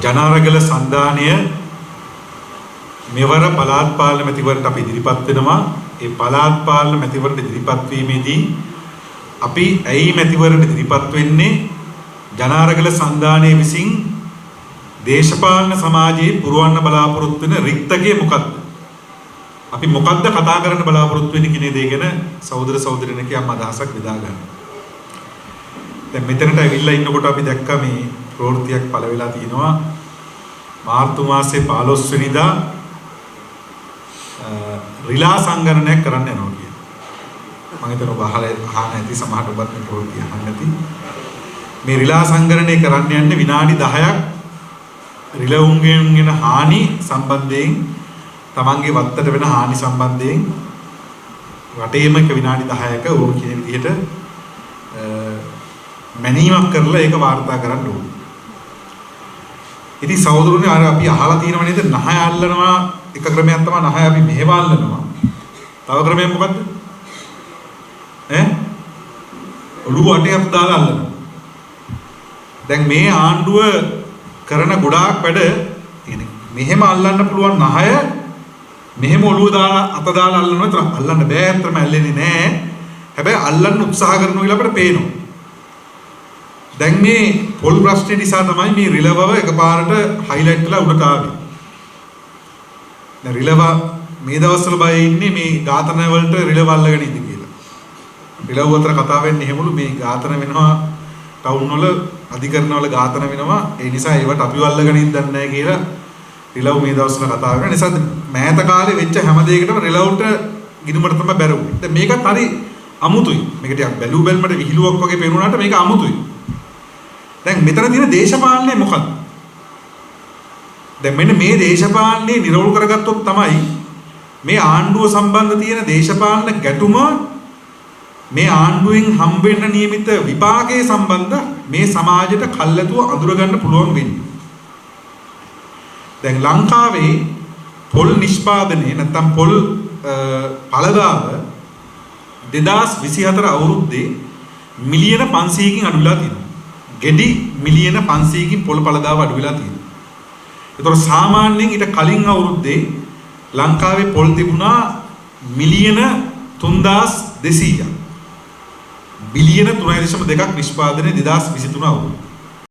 ජනාරගල සන්ධානය මෙවර පළාත් පාලන මැතිවරණයට අපි ඉදිරිපත් වෙනවා. ඒ පළාත් පාලන මැතිවරණයට ඉදිරිපත් වීමේදී අපි ඇයි මැතිවරණයට ඉදිරිපත් වෙන්නේ? ජනාරගල සන්ධානයේ විසින් දේශපාලන සමාජයේ පුරවන්න බලාපොරොත්තු වෙන රික්තකය මොකක්ද? අපි මොකක්ද කතා කරන්න බලාපොරොත්තු වෙන්නේ කියන දේ ගැන සහෝදර සහෝදරියනක යම් අදහසක් විදා ගන්න. දැන් මෙතනට ඇවිල්ලා ඉන්නකොට අපි දැක්කා මේ ප්‍රවෘත්තියක් පළ වෙලා තිනවා මාර්තු මාසේ 15 වෙනිදා රිලා සංගණනයක් කරන්න යනවා කියන. මම හිතනවා ඔබ අහලා ඇති සමහරට ඔබත් මේ ප්‍රවෘත්තිය අහන්න ඇති. මේ රිලා සංගණනය කරන්න යන්නේ විනාඩි 10ක් රිලවුන්ගෙන් වෙන හානි සම්බන්ධයෙන් තමන්ගේ වත්තට වෙන හානි සම්බන්ධයෙන් රටේම එක විනාඩි 10ක ඕන කියන විදිහට මැනීමක් කරලා ඒක වාර්තා කරන්න ඕන. ඉතින් සහෝදරුනි අර අපි අහලා තියෙනව නේද නහය අල්ලනවා එක ක්‍රමයක් තමයි නහය අපි මෙහෙම අල්ලනවා. තව ක්‍රමයක් මොකද්ද? ඔළුව අටයක් දාලා අල්ලනවා. දැන් මේ ආණ්ඩුව කරන ගොඩාක් වැඩ මෙහෙම අල්ලන්න පුළුවන් නහය මෙහෙම ඔළුව දාලා අත දාලා අල්ලනවා. ඒතර අල්ලන්න බෑ අතරම ඇල්ලෙන්නේ නෑ. හැබැයි අල්ලන්න උත්සාහ කරනවා කියලා අපිට පේනවා. දැන් මේ පොල් ප්‍රශ්නේ නිසා තමයි මේ රිලවව එකපාරට හයිලයිට් කරලා උඩට ආවේ. දැන් රිලව මේ දවස්වල බය ඉන්නේ මේ ඝාතන වලට රිලව අල්ලගෙන ඉඳි කියලා. රිලව අතර කතා වෙන්නේ එහෙමලු මේ ඝාතන වෙනවා ටවුන් වල අධිකරණ වල ඝාතන වෙනවා. ඒ නිසා ඒවට අපිව අල්ලගෙන ඉඳන්නේ නැහැ කියලා රිලව් මේ දවස්වල කතා කරනවා. නිසා මෑත කාලේ වෙච්ච හැම දෙයකටම රිලව්ට ගිනුමට තමයි බැරුනේ. දැන් මේකත් හරි අමුතුයි. මේක ටිකක් බැලු බැලමට විහිළුවක් වගේ පේනුනාට මේක අමුතුයි. දැන් මෙතන තියෙන දේශපාලනය මොකක්ද? දැන් මෙන්න මේ දේශපාලනේ නිරවුල් කරගත්තොත් තමයි මේ ආණ්ඩුව සම්බන්ධ තියෙන දේශපාලන ගැටුම මේ ආණ්ඩුවෙන් හම්බ වෙන්න නියමිත විපාකයේ සම්බන්ධ මේ සමාජයට කල්ැතුව අඳුර ගන්න පුළුවන් වෙන්නේ. දැන් ලංකාවේ පොල් නිෂ්පාදනයේ නැත්නම් පොල් පළදාව 2024 අවුරුද්දේ මිලියන 500කින් අඩු වෙලා තියෙනවා. ගෙඩි මිලියන 500කින් පොල් පළදාව අඩු වෙලා තියෙනවා. ඒතර සාමාන්‍යයෙන් ඊට කලින් අවුරුද්දේ ලංකාවේ පොල් තිබුණා මිලියන 3200ක්. බිලියන 3.2ක් නිෂ්පාදනය 2023 අවුරුද්දේ.